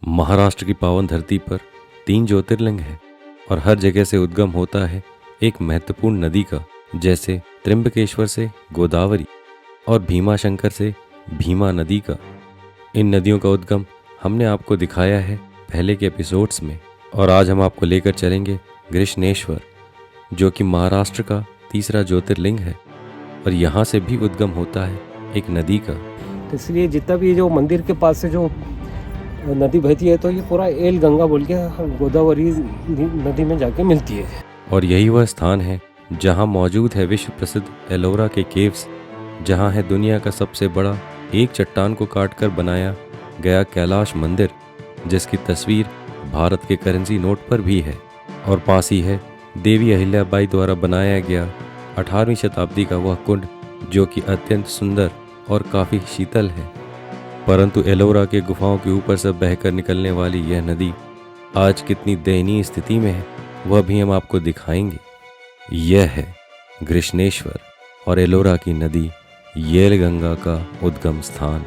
महाराष्ट्र की पावन धरती पर 3 ज्योतिर्लिंग हैं और हर जगह से उद्गम होता है एक महत्वपूर्ण नदी का, जैसे त्र्यंबकेश्वर से गोदावरी और भीमाशंकर से भीमा नदी का। इन नदियों का उद्गम हमने आपको दिखाया है पहले के एपिसोड्स में, और आज हम आपको लेकर चलेंगे गृष्णेश्वर, जो कि महाराष्ट्र का तीसरा ज्योतिर्लिंग है और यहाँ से भी उद्गम होता है एक नदी का। तो इसलिए जितना भी जो मंदिर के पास से जो नदी बहती है तो ये पूरा एल गंगा बोल के गोदावरी नदी में जाके मिलती है। और यही वह स्थान है जहाँ मौजूद है विश्व प्रसिद्ध एलोरा के केव्स, जहाँ है दुनिया का सबसे बड़ा एक चट्टान को काटकर बनाया गया कैलाश मंदिर, जिसकी तस्वीर भारत के करेंसी नोट पर भी है। और पास ही है देवी अहिल्याबाई द्वारा बनाया गया 18वीं शताब्दी का वह कुंड, जो कि अत्यंत सुंदर और काफ़ी शीतल है। परंतु एलोरा के गुफाओं के ऊपर से बहकर निकलने वाली यह नदी आज कितनी दयनीय स्थिति में है, वह भी हम आपको दिखाएंगे। यह है गृष्णेश्वर और एलोरा की नदी येल गंगा का उद्गम स्थान।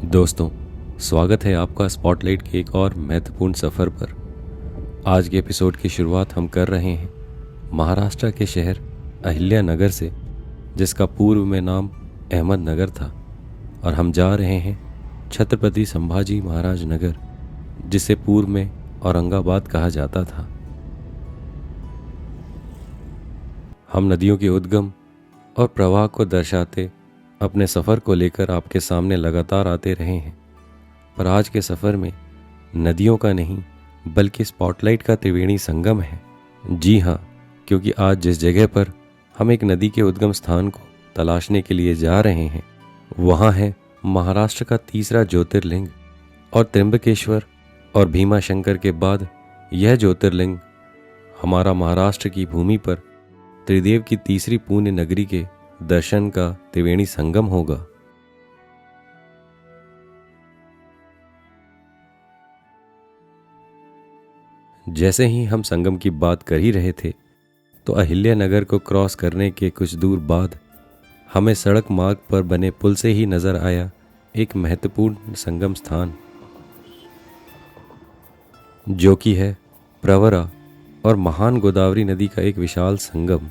दोस्तों, स्वागत है आपका स्पॉटलाइट के एक और महत्वपूर्ण सफ़र पर। आज के एपिसोड की शुरुआत हम कर रहे हैं महाराष्ट्र के शहर अहिल्यानगर से, जिसका पूर्व में नाम अहमदनगर था, और हम जा रहे हैं छत्रपति संभाजी महाराज नगर, जिसे पूर्व में औरंगाबाद कहा जाता था। हम नदियों के उद्गम और प्रवाह को दर्शाते अपने सफ़र को लेकर आपके सामने लगातार आते रहे हैं, पर आज के सफ़र में नदियों का नहीं बल्कि स्पॉटलाइट का त्रिवेणी संगम है। जी हाँ, क्योंकि आज जिस जगह पर हम एक नदी के उद्गम स्थान को तलाशने के लिए जा रहे हैं, वहाँ है महाराष्ट्र का तीसरा ज्योतिर्लिंग, और त्र्यंबकेश्वर और भीमाशंकर के बाद यह ज्योतिर्लिंग हमारा महाराष्ट्र की भूमि पर त्रिदेव की तीसरी पुण्य नगरी के दर्शन का त्रिवेणी संगम होगा। जैसे ही हम संगम की बात कर ही रहे थे, तो अहिल्यानगर को क्रॉस करने के कुछ दूर बाद हमें सड़क मार्ग पर बने पुल से ही नजर आया एक महत्वपूर्ण संगम स्थान, जो कि है प्रवरा और महान गोदावरी नदी का एक विशाल संगम।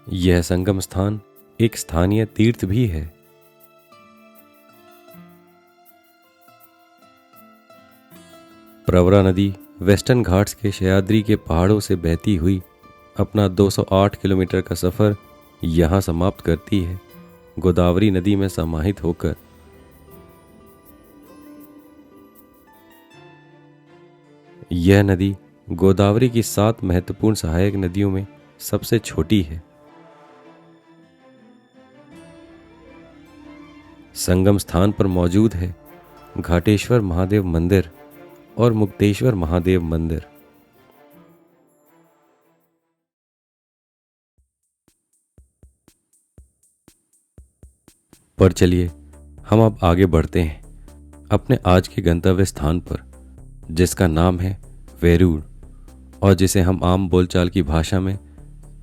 यह संगम स्थान एक स्थानीय तीर्थ भी है। प्रवरा नदी वेस्टर्न घाट्स के सह्याद्री के पहाड़ों से बहती हुई अपना 208 किलोमीटर का सफ़र यहाँ समाप्त करती है, गोदावरी नदी में समाहित होकर। यह नदी गोदावरी की 7 महत्वपूर्ण सहायक नदियों में सबसे छोटी है। संगम स्थान पर मौजूद है घाटेश्वर महादेव मंदिर और मुक्तेश्वर महादेव मंदिर। पर चलिए हम अब आगे बढ़ते हैं अपने आज के गंतव्य स्थान पर, जिसका नाम है वेरूळ, और जिसे हम आम बोलचाल की भाषा में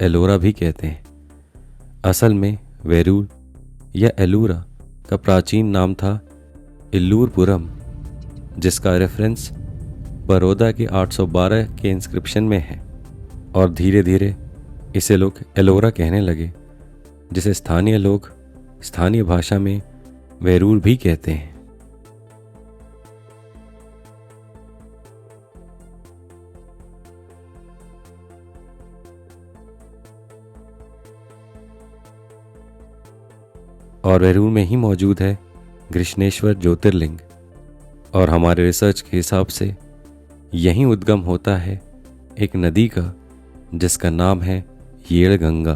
एलोरा भी कहते हैं। असल में वेरूळ या एलूरा का प्राचीन नाम था इल्लूरपुरम, जिसका रेफरेंस बड़ौदा के 812 के इंस्क्रिप्शन में है, और धीरे धीरे इसे लोग एलोरा कहने लगे, जिसे स्थानीय लोग स्थानीय भाषा में वेरूळ भी कहते हैं। और वेरूळ में ही मौजूद है गृष्णेश्वर ज्योतिर्लिंग, और हमारे रिसर्च के हिसाब से यहीं उद्गम होता है एक नदी का, जिसका नाम है येल गंगा।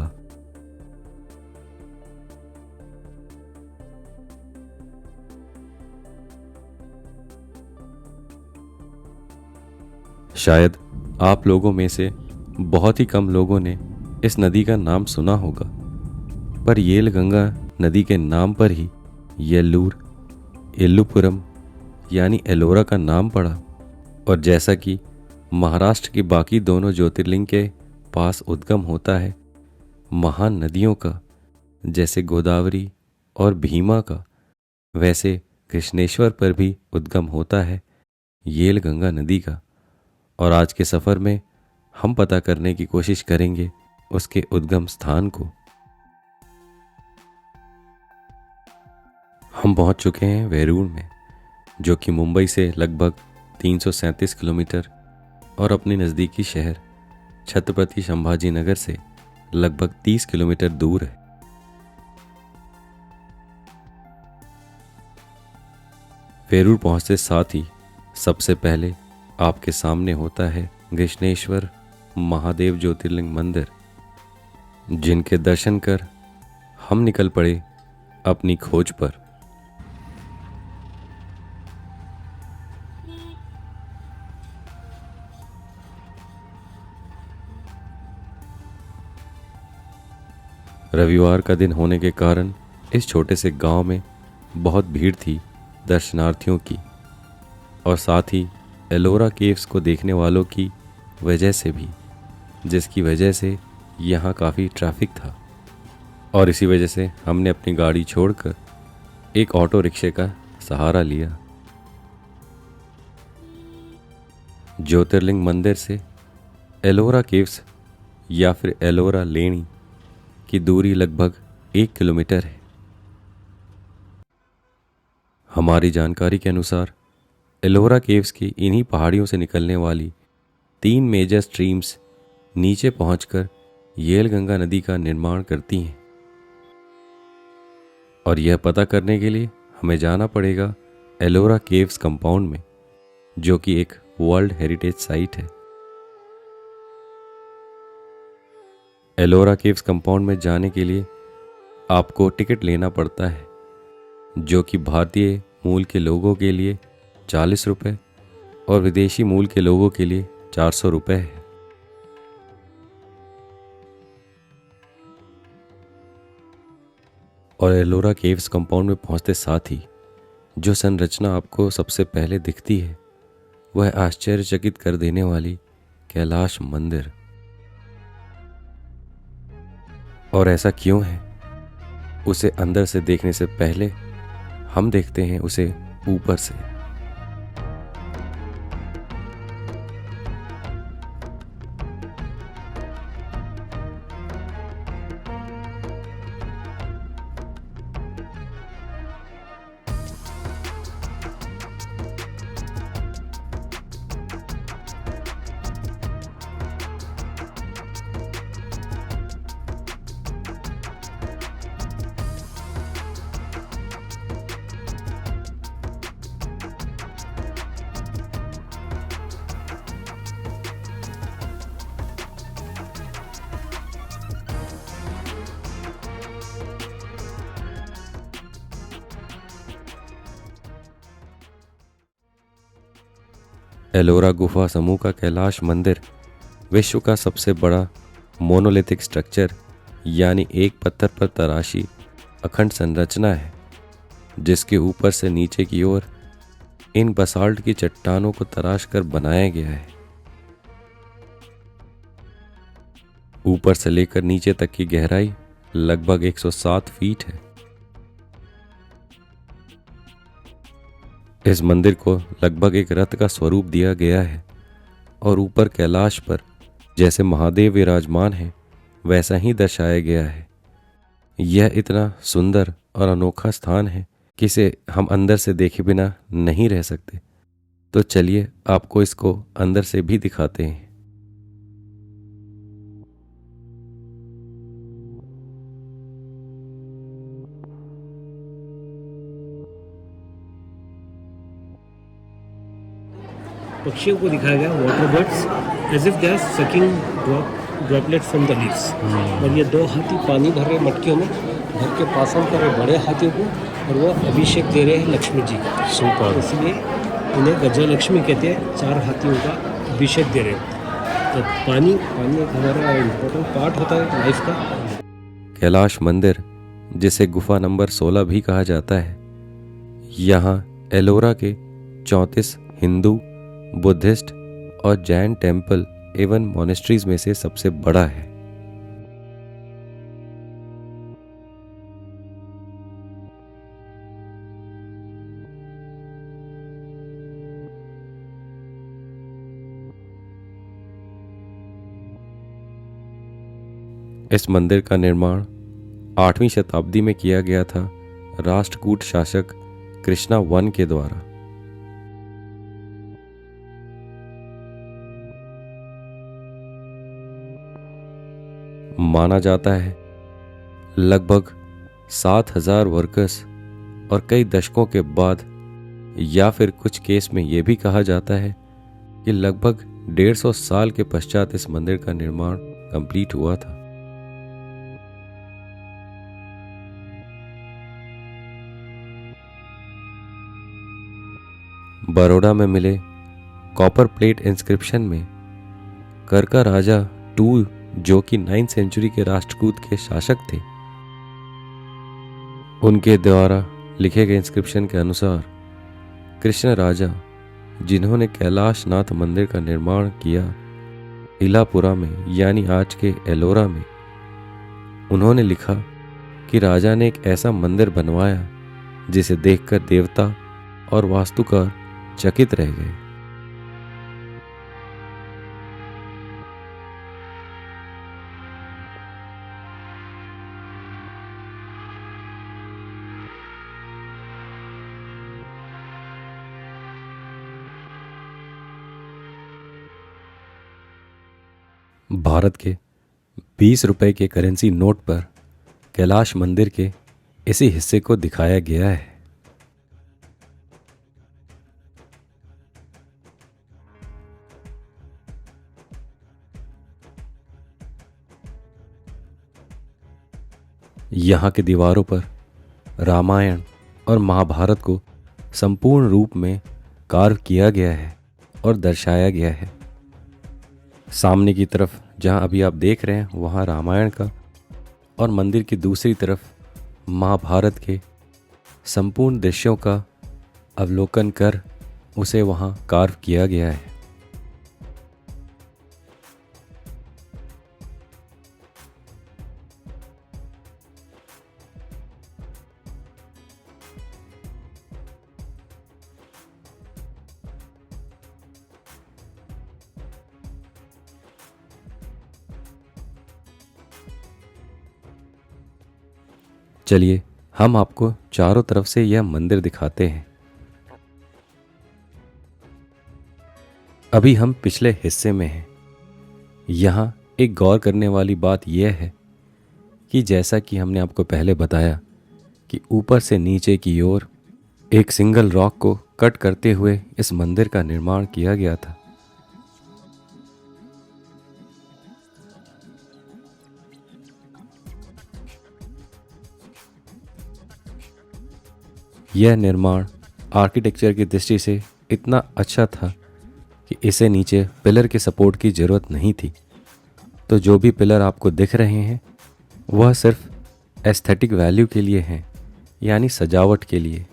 शायद आप लोगों में से बहुत ही कम लोगों ने इस नदी का नाम सुना होगा, पर येल गंगा नदी के नाम पर ही येल्लूर, एल्लुपुरम यानी एलोरा का नाम पड़ा। और जैसा कि महाराष्ट्र की बाकी दोनों ज्योतिर्लिंग के पास उद्गम होता है महान नदियों का, जैसे गोदावरी और भीमा का, वैसे कृष्णेश्वर पर भी उद्गम होता है येल गंगा नदी का। और आज के सफ़र में हम पता करने की कोशिश करेंगे उसके उद्गम स्थान को। हम पहुंच चुके हैं वेरूळ में, जो कि मुंबई से लगभग 337 किलोमीटर और अपने नज़दीकी शहर छत्रपति संभाजी नगर से लगभग 30 किलोमीटर दूर है। वेरूळ पहुंचते साथ ही सबसे पहले आपके सामने होता है कृष्णेश्वर महादेव ज्योतिर्लिंग मंदिर, जिनके दर्शन कर हम निकल पड़े अपनी खोज पर। रविवार का दिन होने के कारण इस छोटे से गांव में बहुत भीड़ थी दर्शनार्थियों की, और साथ ही एलोरा केव्स को देखने वालों की वजह से भी, जिसकी वजह से यहाँ काफ़ी ट्रैफिक था। और इसी वजह से हमने अपनी गाड़ी छोड़कर एक ऑटो रिक्शे का सहारा लिया। ज्योतिर्लिंग मंदिर से एलोरा केव्स या फिर एलोरा लेणी की दूरी लगभग 1 किलोमीटर है। हमारी जानकारी के अनुसार एलोरा केव्स की इन्हीं पहाड़ियों से निकलने वाली 3 मेजर स्ट्रीम्स नीचे पहुंचकर येल गंगा नदी का निर्माण करती हैं। और यह पता करने के लिए हमें जाना पड़ेगा एलोरा केव्स कंपाउंड में, जो कि एक वर्ल्ड हेरिटेज साइट है। एलोरा केव्स कंपाउंड में जाने के लिए आपको टिकट लेना पड़ता है, जो कि भारतीय मूल के लोगों के लिए 40 रुपये और विदेशी मूल के लोगों के लिए 400 रुपये है। और एलोरा केव्स कंपाउंड में पहुंचते साथ ही जो संरचना आपको सबसे पहले दिखती है वह आश्चर्यचकित कर देने वाली कैलाश मंदिर। और ऐसा क्यों है, उसे अंदर से देखने से पहले हम देखते हैं उसे ऊपर से। एलोरा गुफा समूह का कैलाश मंदिर विश्व का सबसे बड़ा मोनोलिथिक स्ट्रक्चर यानी एक पत्थर पर तराशी अखंड संरचना है, जिसके ऊपर से नीचे की ओर इन बसाल्ट की चट्टानों को तराश कर बनाया गया है। ऊपर से लेकर नीचे तक की गहराई लगभग 107 फीट है। इस मंदिर को लगभग एक रथ का स्वरूप दिया गया है और ऊपर कैलाश पर जैसे महादेव विराजमान है वैसा ही दर्शाया गया है। यह इतना सुंदर और अनोखा स्थान है कि इसे हम अंदर से देखे बिना नहीं रह सकते। तो चलिए आपको इसको अंदर से भी दिखाते हैं। पक्षियों को दिखाया गया water birds as if they are sucking droplet from the leaves. और ये 2 हाथी पानी भर रहे मटकियों में, भर के पास ऑन कर रहे बड़े हाथियों को, और वो अभिषेक दे रहे हैं लक्ष्मी जी का। सुपर। इसलिए उन्हें गजलक्ष्मी कहते हैं। 4 हाथियों का अभिषेक दे रहे हैं। तो पानी पानी एक हमारा इम्पोर्टेंट पार्ट होता है लाइफ का। कैलाश मंदिर, जिसे गुफा नंबर 16 भी कहा जाता है, यहाँ एलोरा के 34 हिंदू, बुद्धिस्ट और जैन टेम्पल एवं मोनेस्ट्रीज में से सबसे बड़ा है। इस मंदिर का निर्माण 8वीं शताब्दी में किया गया था राष्ट्रकूट शासक कृष्णा वन के द्वारा। माना जाता है लगभग 7,000 वर्कर्स और कई दशकों के बाद, या फिर कुछ केस में यह भी कहा जाता है कि लगभग 150 साल के पश्चात इस मंदिर का निर्माण कंप्लीट हुआ था। बड़ौदा में मिले कॉपर प्लेट इंस्क्रिप्शन में करका राजा 2, जो कि 9th सेंचुरी के राष्ट्रकूट के शासक थे, उनके द्वारा लिखे गए इंस्क्रिप्शन के अनुसार कृष्ण राजा, जिन्होंने कैलाशनाथ मंदिर का निर्माण किया इलापुरा में यानी आज के एलोरा में, उन्होंने लिखा कि राजा ने एक ऐसा मंदिर बनवाया जिसे देखकर देवता और वास्तुकार चकित रह गए। भारत के 20 रुपए के करेंसी नोट पर कैलाश मंदिर के इसी हिस्से को दिखाया गया है। यहाँ की दीवारों पर रामायण और महाभारत को संपूर्ण रूप में कार्व किया गया है और दर्शाया गया है। सामने की तरफ जहाँ अभी आप देख रहे हैं वहाँ रामायण का, और मंदिर की दूसरी तरफ महाभारत के संपूर्ण दृश्यों का अवलोकन कर उसे वहाँ कार्व किया गया है। चलिए हम आपको चारों तरफ से यह मंदिर दिखाते हैं। अभी हम पिछले हिस्से में हैं। यहाँ एक गौर करने वाली बात यह है कि जैसा कि हमने आपको पहले बताया कि ऊपर से नीचे की ओर एक सिंगल रॉक को कट करते हुए इस मंदिर का निर्माण किया गया था। यह निर्माण आर्किटेक्चर की दृष्टि से इतना अच्छा था कि इसे नीचे पिलर के सपोर्ट की ज़रूरत नहीं थी। तो जो भी पिलर आपको दिख रहे हैं वह सिर्फ एस्थेटिक वैल्यू के लिए हैं, यानी सजावट के लिए।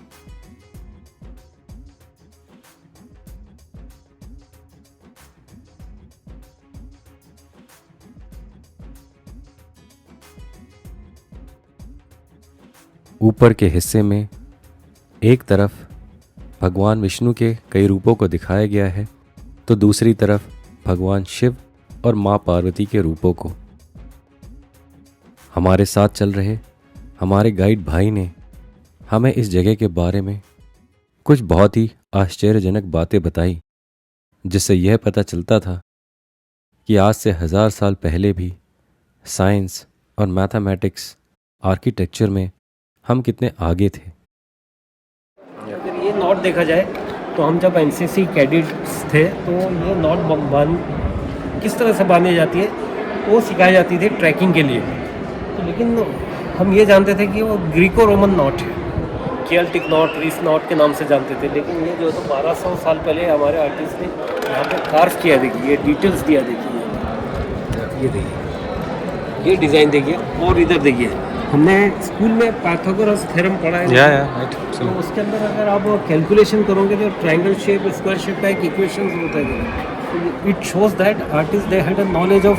ऊपर के हिस्से में एक तरफ भगवान विष्णु के कई रूपों को दिखाया गया है, तो दूसरी तरफ भगवान शिव और माँ पार्वती के रूपों को। हमारे साथ चल रहे हमारे गाइड भाई ने हमें इस जगह के बारे में कुछ बहुत ही आश्चर्यजनक बातें बताई, जिससे यह पता चलता था कि आज से 1000 साल पहले भी साइंस और मैथमेटिक्स, आर्किटेक्चर में हम कितने आगे थे। अगर ये नॉट देखा जाए तो हम जब एनसीसी कैडेट्स थे तो ये नॉट किस तरह से बांधी जाती है वो सिखाई जाती थी ट्रैकिंग के लिए। तो लेकिन हम ये जानते थे कि वो ग्रीको रोमन नॉट है, केल्टिक नॉट, रीस नॉट के नाम से जानते थे। लेकिन ये जो तो 1200 साल पहले हमारे आर्टिस्ट ने यहाँ पे कार्व किया, देखिए ये डिटेल्स दिया, देखिए ये देखिए, ये डिज़ाइन देखिए। और इधर देखिए, हमने स्कूल में पाइथागोरस थ्योरम पढ़ा है। राइट। तो उसके अंदर अगर आप कैलकुलेशन करोगे तो ट्रायंगल शेप, स्क्वायर शेप का एक इक्वेशन होता है। It shows that artist they had a knowledge of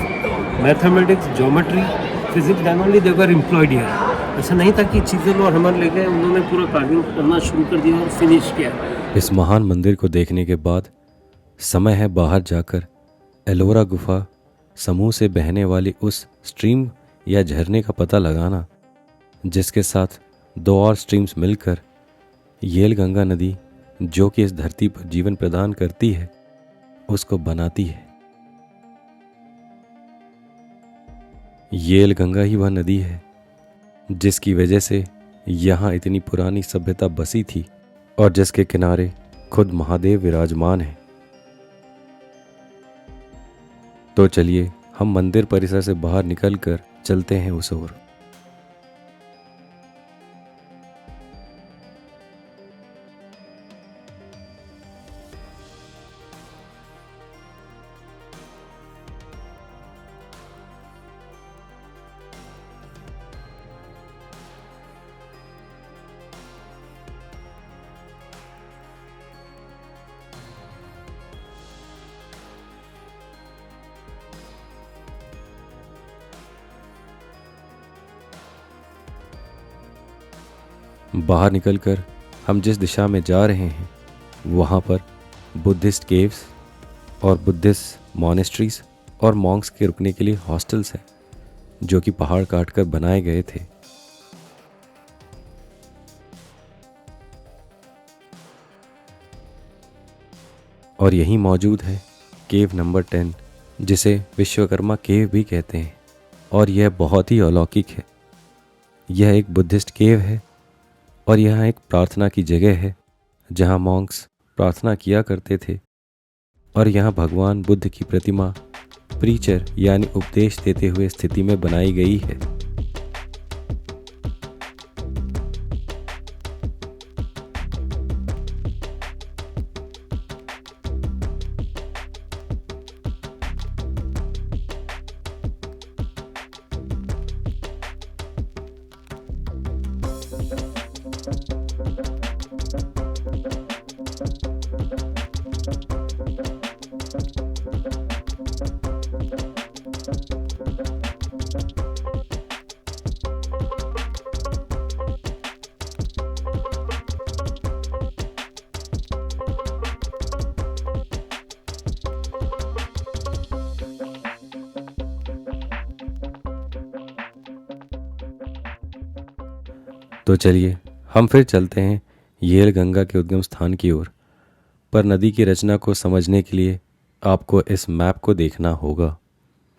mathematics, geometry, physics, then only they were employed here. ऐसा नहीं था कि चीज़ें लो हमारे ले गए, उन्होंने पूरा कार्विंग करना शुरू कर दिया और फिनिश किया। इस महान मंदिर को देखने के बाद समय है बाहर जाकर एलोरा गुफा समूह से बहने वाली उस स्ट्रीम या झरने का पता लगाना, जिसके साथ दो और स्ट्रीम्स मिलकर येल गंगा नदी, जो कि इस धरती पर जीवन प्रदान करती है, उसको बनाती है। येल गंगा ही वह नदी है जिसकी वजह से यहाँ इतनी पुरानी सभ्यता बसी थी और जिसके किनारे खुद महादेव विराजमान है। तो चलिए हम मंदिर परिसर से बाहर निकलकर चलते हैं उस ओर। बाहर निकलकर हम जिस दिशा में जा रहे हैं वहाँ पर बुद्धिस्ट केव्स और बुद्धिस्ट मॉनेस्ट्रीज और मॉन्क्स के रुकने के लिए हॉस्टल्स हैं, जो कि पहाड़ काटकर बनाए गए थे। और यहीं मौजूद है केव नंबर 10, जिसे विश्वकर्मा केव भी कहते हैं, और यह बहुत ही अलौकिक है। यह एक बुद्धिस्ट केव है और यह एक प्रार्थना की जगह है जहां मॉन्क्स प्रार्थना किया करते थे, और यहाँ भगवान बुद्ध की प्रतिमा प्रीचर यानी उपदेश देते हुए स्थिति में बनाई गई है। तो चलिए हम फिर चलते हैं येल गंगा के उद्गम स्थान की ओर। पर नदी की रचना को समझने के लिए आपको इस मैप को देखना होगा।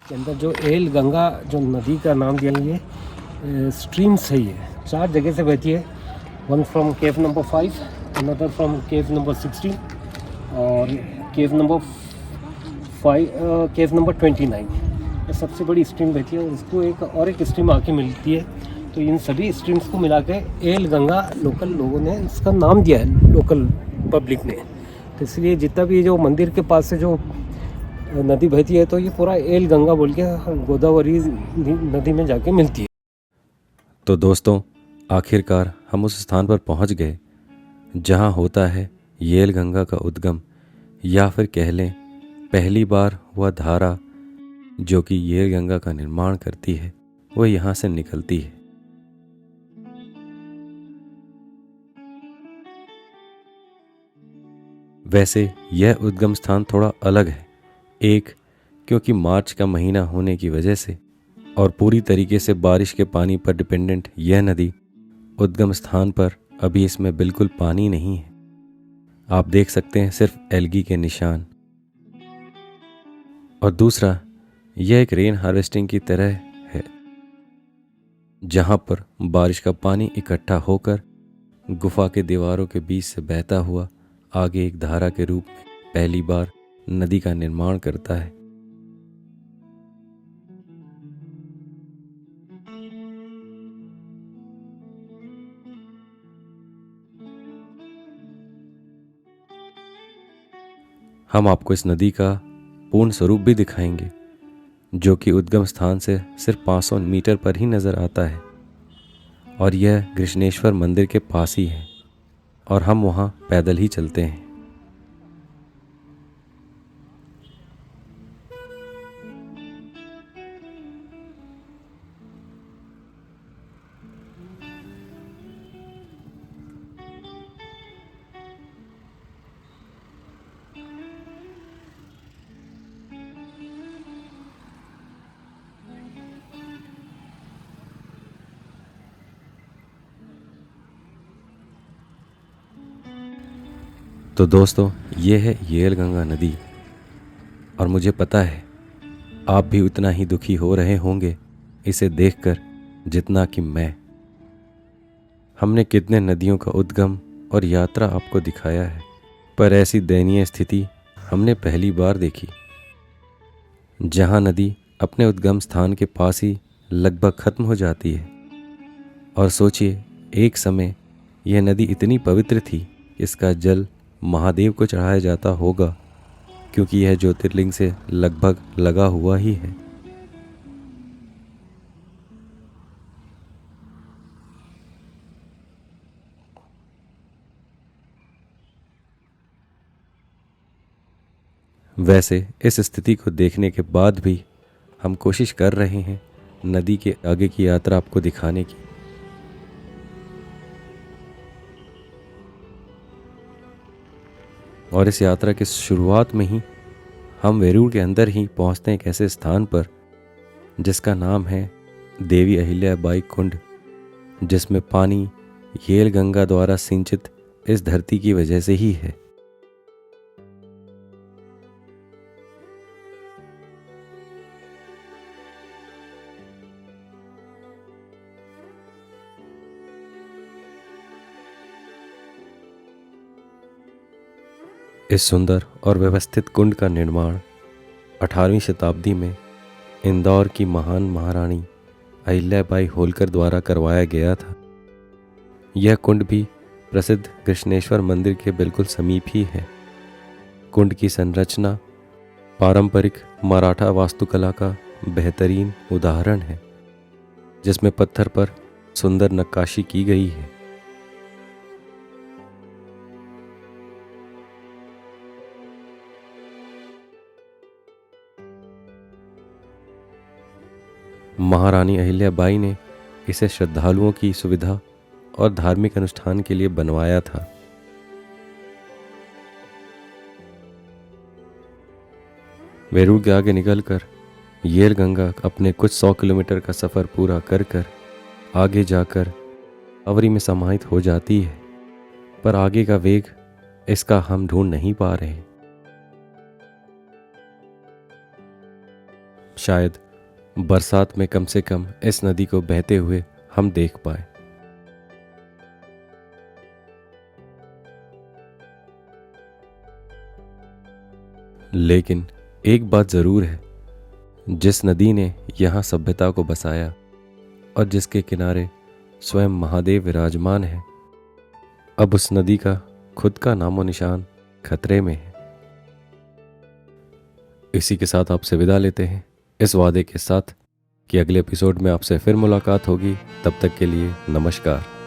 के अंदर जो येल गंगा जो नदी का नाम दिया, ये स्ट्रीम सही है, 4 जगह से बहती है। One from cave number 5, another from cave number 16 और केव नंबर 29। ये सबसे बड़ी स्ट्रीम बहती है और इसको एक स्ट्रीम आके मिलती है। तो इन सभी स्ट्रीम्स को मिला के येल गंगा लोकल लोगों ने इसका नाम दिया है, लोकल पब्लिक ने। तो इसलिए जितना भी जो मंदिर के पास से जो नदी बहती है तो ये पूरा येल गंगा बोल के गोदावरी नदी में जाके मिलती है। तो दोस्तों, आखिरकार हम उस स्थान पर पहुंच गए जहां होता है येल गंगा का उद्गम, या फिर कह लें पहली बार वह धारा जो कि येल गंगा का निर्माण करती है वह यहाँ से निकलती है। वैसे यह उद्गम स्थान थोड़ा अलग है, एक क्योंकि मार्च का महीना होने की वजह से और पूरी तरीके से बारिश के पानी पर डिपेंडेंट यह नदी उद्गम स्थान पर अभी इसमें बिल्कुल पानी नहीं है। आप देख सकते हैं सिर्फ एल्गी के निशान। और दूसरा, यह एक रेन हार्वेस्टिंग की तरह है जहां पर बारिश का पानी इकट्ठा होकर गुफा के दीवारों के बीच से बहता हुआ आगे एक धारा के रूप में पहली बार नदी का निर्माण करता है। हम आपको इस नदी का पूर्ण स्वरूप भी दिखाएंगे, जो कि उद्गम स्थान से सिर्फ 500 मीटर पर ही नज़र आता है, और यह कृष्णेश्वर मंदिर के पास ही है और हम वहाँ पैदल ही चलते हैं। तो दोस्तों, ये है येल गंगा नदी, और मुझे पता है आप भी उतना ही दुखी हो रहे होंगे इसे देखकर जितना कि मैं। हमने कितने नदियों का उद्गम और यात्रा आपको दिखाया है, पर ऐसी दयनीय स्थिति हमने पहली बार देखी, जहां नदी अपने उद्गम स्थान के पास ही लगभग खत्म हो जाती है। और सोचिए, एक समय यह नदी इतनी पवित्र थी, इसका जल महादेव को चढ़ाया जाता होगा, क्योंकि यह ज्योतिर्लिंग से लगभग लगा हुआ ही है। वैसे इस स्थिति को देखने के बाद भी हम कोशिश कर रहे हैं नदी के आगे की यात्रा आपको दिखाने की। और इस यात्रा की शुरुआत में ही हम वेरूर के अंदर ही पहुंचते हैं एक ऐसे स्थान पर जिसका नाम है देवी अहिल्याबाई कुंड, जिसमें पानी येल गंगा द्वारा सिंचित इस धरती की वजह से ही है। इस सुंदर और व्यवस्थित कुंड का निर्माण 18वीं शताब्दी में इंदौर की महान महारानी अहिल्याबाई होलकर द्वारा करवाया गया था। यह कुंड भी प्रसिद्ध कृष्णेश्वर मंदिर के बिल्कुल समीप ही है। कुंड की संरचना पारंपरिक मराठा वास्तुकला का बेहतरीन उदाहरण है, जिसमें पत्थर पर सुंदर नक्काशी की गई है। महारानी अहिल्याबाई ने इसे श्रद्धालुओं की सुविधा और धार्मिक अनुष्ठान के लिए बनवाया था। वेरूर के आगे निकलकर येल गंगा अपने कुछ 100 किलोमीटर का सफ़र पूरा कर आगे जाकर अवरी में समाहित हो जाती है, पर आगे का वेग इसका हम ढूंढ नहीं पा रहे। शायद बरसात में कम से कम इस नदी को बहते हुए हम देख पाए। लेकिन एक बात जरूर है, जिस नदी ने यहाँ सभ्यता को बसाया और जिसके किनारे स्वयं महादेव विराजमान है, अब उस नदी का खुद का नामो निशान खतरे में है। इसी के साथ आपसे विदा लेते हैं, इस वादे के साथ कि अगले एपिसोड में आपसे फिर मुलाकात होगी। तब तक के लिए नमस्कार।